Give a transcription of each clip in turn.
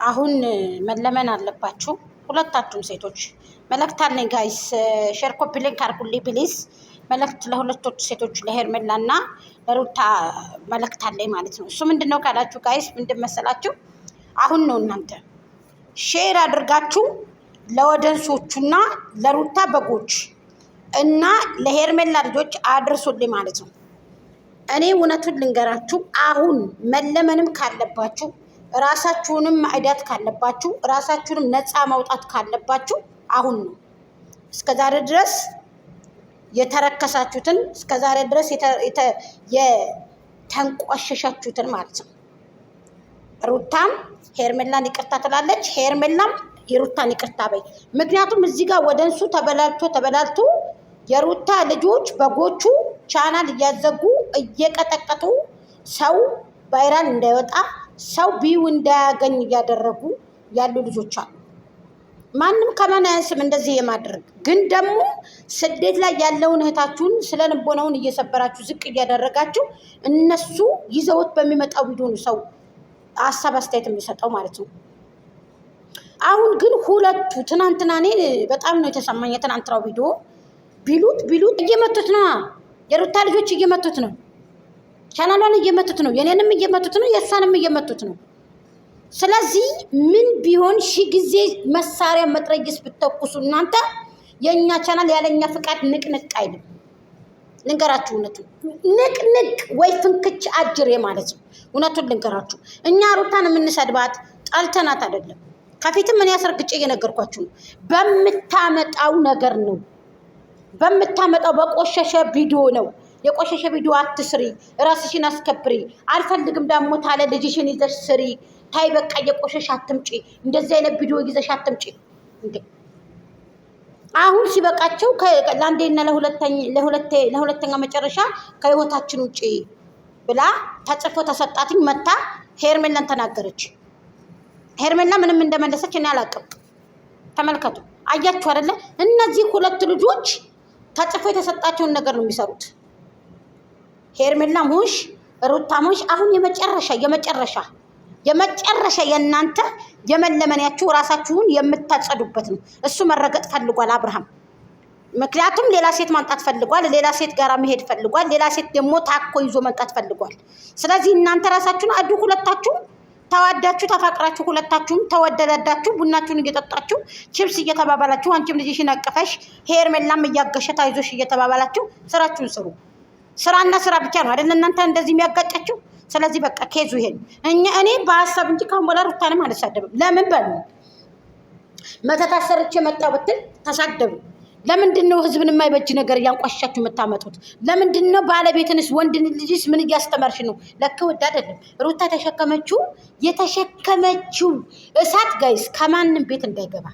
አሁን መለመን አለባችሁ ሁለታችሁም ሴቶች። መልእክት አለኝ ጋይስ፣ ሼር ኮፒ ሊንክ አድርጉልኝ ፕሊዝ። መልእክት ለሁለቶች ሴቶች ለሄርሜላና ለሩታ መልእክት አለኝ ማለት ነው። እሱ ምንድነው ካላችሁ ጋይስ፣ ምንድን መሰላችሁ? አሁን ነው እናንተ ሼር አድርጋችሁ ለወደንሶቹና ለሩታ በጎች እና ለሄርሜላ ልጆች አድርሱልኝ ማለት ነው። እኔ እውነቱን ልንገራችሁ፣ አሁን መለመንም ካለባችሁ ራሳችሁንም ማዕዳት ካለባችሁ ራሳችሁንም ነፃ ማውጣት ካለባችሁ አሁን ነው። እስከዛሬ ድረስ የተረከሳችሁትን እስከዛሬ ድረስ የተንቋሸሻችሁትን ማለት ነው። ሩታም ሄርሜላን ይቅርታ ትላለች፣ ሄርሜላም የሩታን ይቅርታ በይ። ምክንያቱም እዚህ ጋር ወደንሱ ተበላልቶ የሩታ ልጆች በጎቹ ቻናል እያዘጉ እየቀጠቀጡ ሰው ቫይራል እንዳይወጣ ሰው ቢው እንዳያገኝ እያደረጉ ያሉ ልጆች አሉ። ማንም ከማን አያንስም እንደዚህ የማድረግ ግን ደግሞ ስደት ላይ ያለውን እህታችሁን ስለ ልቦናውን እየሰበራችሁ ዝቅ እያደረጋችሁ እነሱ ይዘውት በሚመጣው ቪዲዮ ነው ሰው ሀሳብ አስተያየት የሚሰጠው ማለት ነው። አሁን ግን ሁለቱ ትናንትና እኔ በጣም ነው የተሰማኝ። የትናንትናው ቪዲዮ ቢሉት እየመቱት ነው። የሩታ ልጆች እየመቱት ነው። ቻናሏን እየመቱት ነው። የኔንም እየመቱት ነው። የእሷንም እየመቱት ነው። ስለዚህ ምን ቢሆን ሺህ ጊዜ መሳሪያ መጥረጊስ ብትተኩሱ እናንተ የእኛ ቻናል ያለኛ ፍቃድ ንቅንቅ አይልም። ልንገራችሁ እውነቱን ንቅንቅ ወይ ፍንክች አጅሬ ማለት ነው። እውነቱን ልንገራችሁ እኛ ሩታን የምንሰድባት ጣልተናት አይደለም። ከፊትም እኔ አስረግጬ እየነገርኳችሁ ነው። በምታመጣው ነገር ነው። በምታመጣው በቆሸሸ ቪዲዮ ነው። የቆሸሸ ቪዲዮ አትስሪ፣ ራስሽን አስከብሪ። አልፈልግም ደግሞ ታለ ልጅሽን ይዘሽ ስሪ። ታይ በቃ የቆሸሽ አትምጪ። እንደዚህ አይነት ቪዲዮ ይዘሽ አትምጪ። እንዴ አሁን ሲበቃቸው ለአንዴና ለሁለተኛ መጨረሻ ከህይወታችን ውጪ ብላ ተጽፎ ተሰጣትኝ መታ ሄርሜላን ተናገረች። ሄርሜላ ምንም እንደመለሰች እኔ አላውቅም። ተመልከቱ፣ አያችሁ አይደለ? እነዚህ ሁለት ልጆች ተጽፎ የተሰጣቸውን ነገር ነው የሚሰሩት። ሄርሜላም ሆንሽ ሩታም ሆንሽ አሁን የመጨረሻ የእናንተ የመለመንያችሁ ራሳችሁን የምታጸዱበት ነው። እሱ መረገጥ ፈልጓል አብርሃም። ምክንያቱም ሌላ ሴት ማምጣት ፈልጓል። ሌላ ሴት ጋር መሄድ ፈልጓል። ሌላ ሴት ደግሞ ታኮ ይዞ መምጣት ፈልጓል። ስለዚህ እናንተ ራሳችሁን አዱ። ሁለታችሁ ተዋዳችሁ ተፋቅራችሁ ሁለታችሁም ተወደዳዳችሁ ቡናችሁን እየጠጣችሁ ቺፕስ እየተባባላችሁ አንቺም ልጅሽን አቀፈሽ ሄርሜላም እያገሸ ታይዞሽ እየተባባላችሁ ስራችሁን ስሩ። ስራና ስራ ብቻ ነው አይደል እናንተ እንደዚህ የሚያጋጫችሁ። ስለዚህ በቃ ኬዙ ይሄን እኔ በሀሳብ እንጂ ካሞላ ሩታንም አልሳደብም። ለምን በሉ መተታሰርች የመጣው ብትል ተሳደቡ። ለምንድን ነው ህዝብን የማይበጅ ነገር እያንቋሻችሁ የምታመጡት? ለምንድን ነው ባለቤትንስ ወንድን ልጅስ ምን እያስተማርሽ ነው? ለካ ወድ አይደለም ሩታ የተሸከመችው እሳት ጋይስ ከማንም ቤት እንዳይገባ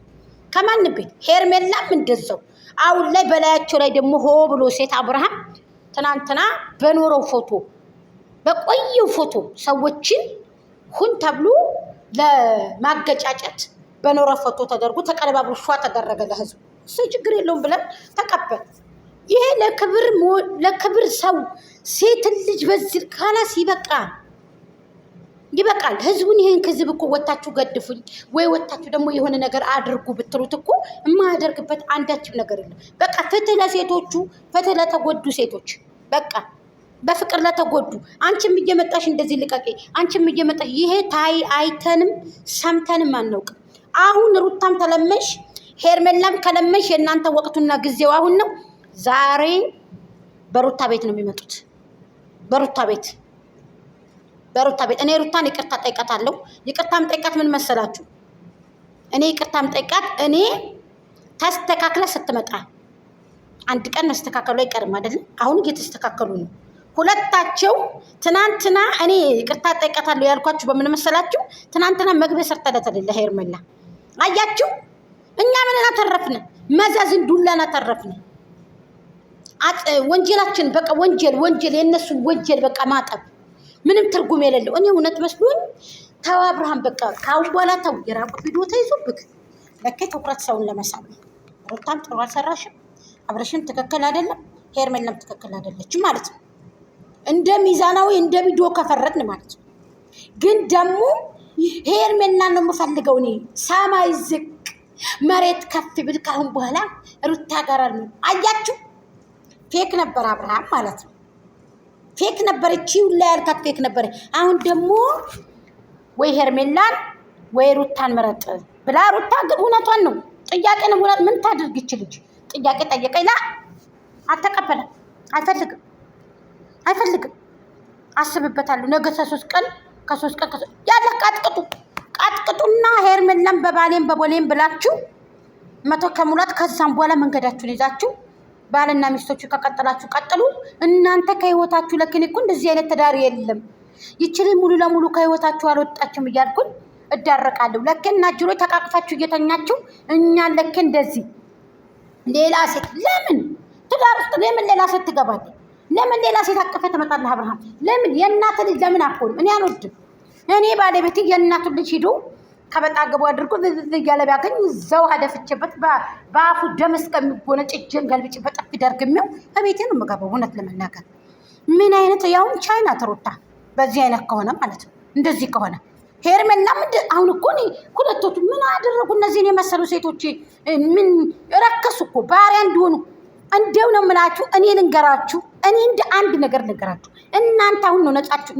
ከማንም ቤት። ሄርሜላም እንደዛው አሁን ላይ በላያቸው ላይ ደግሞ ሆ ብሎ ሴት አብርሃም ትናንትና በኖረው ፎቶ በቆየው ፎቶ ሰዎችን ሁን ተብሎ ለማገጫጨት በኖረ ፎቶ ተደርጎ ተቀለባብሮ ፏ ተደረገ ለህዝብ። እሱ ችግር የለውም ብለን ተቀበል። ይሄ ለክብር ሰው ሴት ልጅ በዚህ ካላስ ይበቃል። ህዝቡን ይሄን ከዝብ እኮ ወታችሁ ገድፉኝ ወይ ወታችሁ ደግሞ የሆነ ነገር አድርጉ ብትሉት እኮ የማያደርግበት አንዳችም ነገር የለም። በቃ ፍትህ ለሴቶቹ፣ ፍትህ ለተጎዱ ሴቶች፣ በቃ በፍቅር ለተጎዱ። አንቺም እየመጣሽ እንደዚህ ልቀቂ፣ አንቺም እየመጣሽ ይሄ አይተንም ሰምተንም አናውቅም። አሁን ሩታም ተለመሽ ሄርሜላም ከለመሽ የእናንተ ወቅቱና ጊዜው አሁን ነው። ዛሬ በሩታ ቤት ነው የሚመጡት። በሩታ ቤት እኔ ሩታን ይቅርታ ጠይቃታለሁ። ይቅርታም ጠይቃት ምን መሰላችሁ? ይቅርታም ጠይቃት እኔ ተስተካክለ ስትመጣ አንድ ቀን መስተካከሉ አይቀርም አይደል? አሁን እየተስተካከሉ ነው ሁለታቸው። ትናንትና እኔ ይቅርታ ጠይቃታለሁ ያልኳችሁ በምን መሰላችሁ? ትናንትና መግቢያ ሰርተለት አይደል ሄርሜላ። አያችሁ እኛ ምን አተረፍን? መዛዝን ዱላን አተረፍን። ወንጀላችን በቃ ወንጀል የነሱ ወንጀል በቃ ማጠብ ምንም ትርጉም የሌለው። እኔ እውነት መስሎኝ ተው አብርሃም በቃ ካሁን በኋላ ተው። የራቁት ቪዲዮ ተይዞብክ ለከ ትኩረት ሰውን ለመሳብ ነው። ሩታም ጥሩ አልሰራሽም፣ አብረሽም ትክክል አይደለም፣ ሄርሜላም ትክክል አይደለችም ማለት ነው። እንደ ሚዛናዊ እንደ ቪዲዮ ከፈረድን ማለት ነው። ግን ደግሞ ሄርሜላን ነው የምፈልገው እኔ። ሰማይ ዝቅ መሬት ከፍ ብል ካሁን በኋላ ሩታ ጋር ነው። አያችሁ ፌክ ነበር አብርሃም ማለት ነው። ፌክ ነበር እቺ ሁላ ያልካት ፌክ ነበር። አሁን ደግሞ ወይ ሄርሜላን ወይ ሩታን መረጥ ብላ ሩታ ግን እውነቷን ነው። ጥያቄ ነው እውነት ምን ታድርግ ይች ልጅ ጥያቄ ጠየቀኝ ላ አልተቀበለም። አይፈልግም አስብበታለሁ። ነገ ከሶስት ቀን ያለ ቃጥቅጡና ሄርሜላን በቦሌም ብላችሁ መቶ ከሙላት ከዛም በኋላ መንገዳችሁን ይዛችሁ ባልና ሚስቶቹ ከቀጠላችሁ ቀጥሉ። እናንተ ከህይወታችሁ ለክን እኮ እንደዚህ አይነት ትዳር የለም። ይችል ሙሉ ለሙሉ ከህይወታችሁ አልወጣችሁም እያልኩኝ እዳረቃለሁ። ለክን ናጅሮ ተቃቅፋችሁ እየተኛችሁ እኛን ለክን እንደዚህ ሌላ ሴት ለምን ትዳር ውስጥ ለምን ሌላ ሴት ትገባለህ? ለምን ሌላ ሴት አቀፈ ትመጣለህ? አብርሃም ለምን የእናት ልጅ ለምን አትሆንም? እኔ አልወድም። እኔ ባለቤቴ የእናቱ ልጅ ሂዶ ከበጣገቡ አድርጎ እያለ ቢያገኝ እዛው አደፍቼበት በአፉ ደም እስከሚጎነጭ እጄን ገልብጭ በጠፊ ደርግሜው ከቤቴ ነው የምገባው። እውነት ለመናገር ምን አይነት ያውም ቻይና ትሩታ በዚህ አይነት ከሆነ ማለት ነው። እንደዚህ ከሆነ ሄርሜላ አሁን እኮ ሁለቶቹ ምን አደረጉ? እነዚህን የመሰሉ ሴቶች ምን ረከሱ እኮ ባሪያ እንዲሆኑ። እንደው ነው የምላችሁ። እኔ ልንገራችሁ፣ እኔ እንደ አንድ ነገር ልንገራችሁ። እናንተ አሁን ነው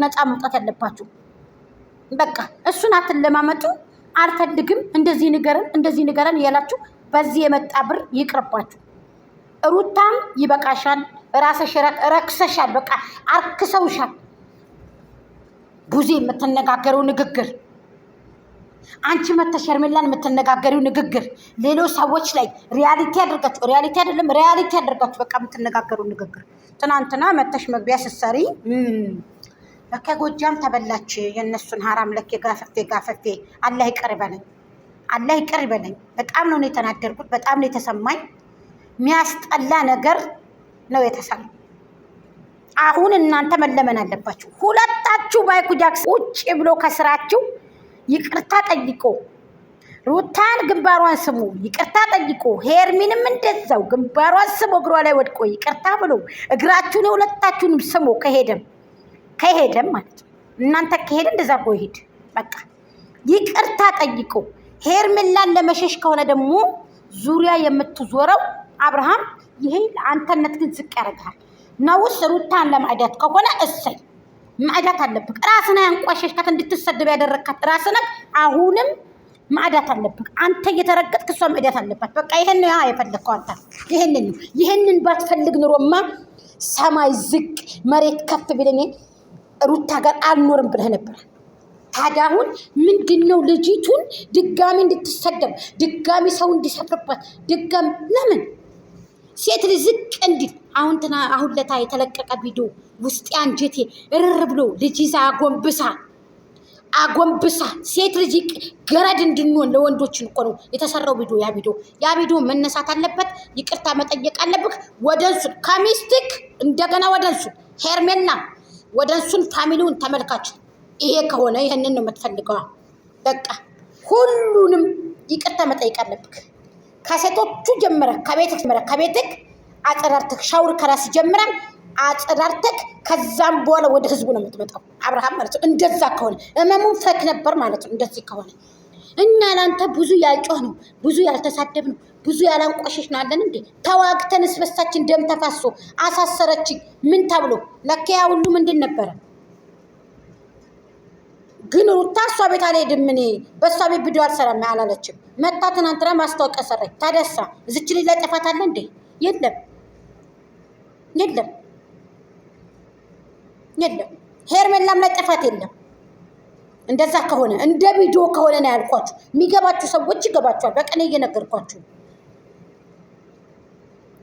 ነፃ መውጣት ያለባችሁ። በቃ እሱን አትለማመጡ። አልፈልግም እንደዚህ ንገረን እያላችሁ በዚህ የመጣ ብር ይቅርባችሁ። ሩታም ይበቃሻል፣ ራስሽ ረክሰሻል፣ በቃ አርክሰውሻል። ቡዜ የምትነጋገረው ንግግር፣ አንቺ መተሽ ሄርሜላን የምትነጋገሪው ንግግር ሌሎች ሰዎች ላይ ሪያሊቲ ያደርጋችሁ በቃ የምትነጋገረው ንግግር። ትናንትና መተሽ መግቢያ ስትሰሪ ከጎጃም ተበላች የነሱን ሀራም ለክ ጋፈፌ አላህ ይቅር ይበለኝ። በጣም ነው የተናደርኩት። በጣም ነው የተሰማኝ። የሚያስጠላ ነገር ነው የተሰማኝ። አሁን እናንተ መለመን አለባችሁ። ሁለታችሁ ባይኩ ጃክስ ውጭ ብሎ ከስራችሁ ይቅርታ ጠይቆ ሩታን ግንባሯን ስሙ ይቅርታ ጠይቆ ሄርሚንም እንደዛው ግንባሯን ስሙ እግሯ ላይ ወድቆ ይቅርታ ብሎ እግራችሁን ሁለታችሁንም ስሙ ከሄደም ማለት ነው። እናንተ ከሄደ እንደዛ አድርጎ ይሄድ በቃ ይቅርታ ጠይቆ። ሄርሜላን ለመሸሽ ከሆነ ደግሞ ዙሪያ የምትዞረው አብርሃም ይሄ አንተነት ግን ዝቅ ያደርጋል። ነውስ ሩታን ለማዕዳት ከሆነ እሰይ ማዕዳት አለብክ። ራስና ያንቋሸሽካት እንድትሰደብ ያደረካት ራስና አሁንም ማዕዳት አለብክ። አንተ እየተረገጥክ እሷ ማዕዳት አለባት። በቃ ይሄን ነው የፈለከው አንተ። ይሄንን ባትፈልግ ኑሮማ ሰማይ ዝቅ መሬት ከፍ ብለኔ ሩታ ጋር አልኖርም ብለህ ነበር። ታዲያ አሁን ምንድነው ልጅቱን ድጋሚ እንድትሰደብ ድጋሚ ሰው እንዲሰፍርባት ድጋሚ ለምን ሴት ልጅ ዝቅ እንዲል አሁን ለታ የተለቀቀ ቪዲዮ ውስጥ አንጀቴ እርር ብሎ ልጅ ይዛ አጎንብሳ ሴት ልጅ ገረድ እንድንሆን ለወንዶች እኮ ነው የተሰራው ቪዲዮ። ያ ቪዲዮ መነሳት አለበት። ይቅርታ መጠየቅ አለብክ። ወደንሱን ከሚስትክ እንደገና ወደንሱን ሄርሜላ ወደንሱን ፋሚሊውን ተመልካች። ይሄ ከሆነ ይሄንን ነው የምትፈልገው። በቃ ሁሉንም ይቅርታ መጠየቅ አለብክ። ከሴቶቹ ጀምረህ ከቤትክ አጸዳርተክ ሻውር ከራስ ጀምረን አጸዳርተክ ከዛም በኋላ ወደ ህዝቡ ነው የምትመጣው አብርሃም ማለት ነው። እንደዛ ከሆነ እመሙን ፈክ ነበር ማለት ነው። እንደዚህ ከሆነ እኛ ላንተ ብዙ ያልጮህ ነው ብዙ ያልተሳደብ ነው ብዙ ያላንቆሸሽ ነው አለን እንዴ? ተዋግተን እስበሳችን ደም ተፋሶ አሳሰረችኝ ምን ተብሎ ለከያ ሁሉ ምንድን ነበረ? ግን ሩታ እሷ ቤት አልሄድም እኔ በእሷ ቤት ቪዲዮ አልሰራም አላለችም። መታ ትናንትና ማስታወቂያ ሰራች። ታደሳ እዚች ልጅ ላይ ጥፋት አለ እንዴ? የለም። ሄርሜላም ላይ ጥፋት የለም። እንደዛ ከሆነ እንደ ቪዲዮ ከሆነ ነው ያልኳችሁ። የሚገባችሁ ሰዎች ይገባችኋል። በቀን እየነገርኳችሁ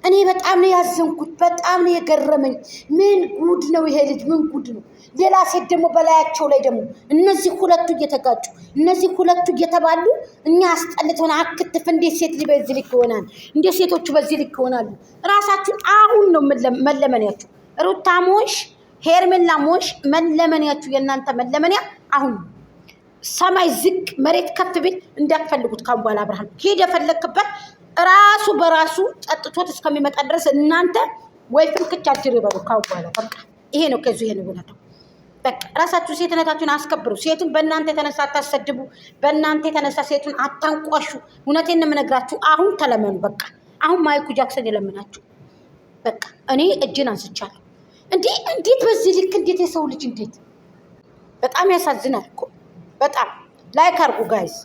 እኔ በጣም ነው ያዘንኩት። በጣም ነው የገረመኝ። ምን ጉድ ነው ይሄ ልጅ? ምን ጉድ ነው? ሌላ ሴት ደግሞ በላያቸው ላይ ደግሞ እነዚህ ሁለቱ እየተጋጩ እነዚህ ሁለቱ እየተባሉ እኛ አስጠልተውን አክትፍ። እንዴት ሴት ልጅ በዚህ ልክ ይሆናል? እንዴት ሴቶቹ በዚህ ልክ ይሆናሉ? ራሳችሁን አሁን ነው መለመንያችሁ። ሩታ ሞሽ ሄርሜላ ሞሽ መለመንያችሁ። የእናንተ መለመንያ አሁን ሰማይ ዝቅ መሬት ከፍ ቢል እንዳትፈልጉት። ካሁን በኋላ አብርሃም ሄድ የፈለክበት ራሱ በራሱ ጠጥቶት እስከሚመጣ ድረስ እናንተ ወይ ፍንክች አጅር ይበሉ። ካሁን በኋላ በቃ ይሄ ነው ከዚህ ይሄ ነው። በቃ ራሳችሁ ሴትነታችሁን አስከብሩ። ሴቱን በእናንተ የተነሳ አታሰድቡ። በእናንተ የተነሳ ሴቱን አታንቋሹ። እውነቴን ነው የምነግራችሁ። አሁን ተለመኑ። በቃ አሁን ማይኩ ጃክሰን የለምናችሁ። በቃ እኔ እጅን አንስቻለሁ። እንዴት በዚህ ልክ እንዴት የሰው ልጅ እንዴት! በጣም ያሳዝናል እኮ በጣም። ላይክ አድርጉ ጋይዝ።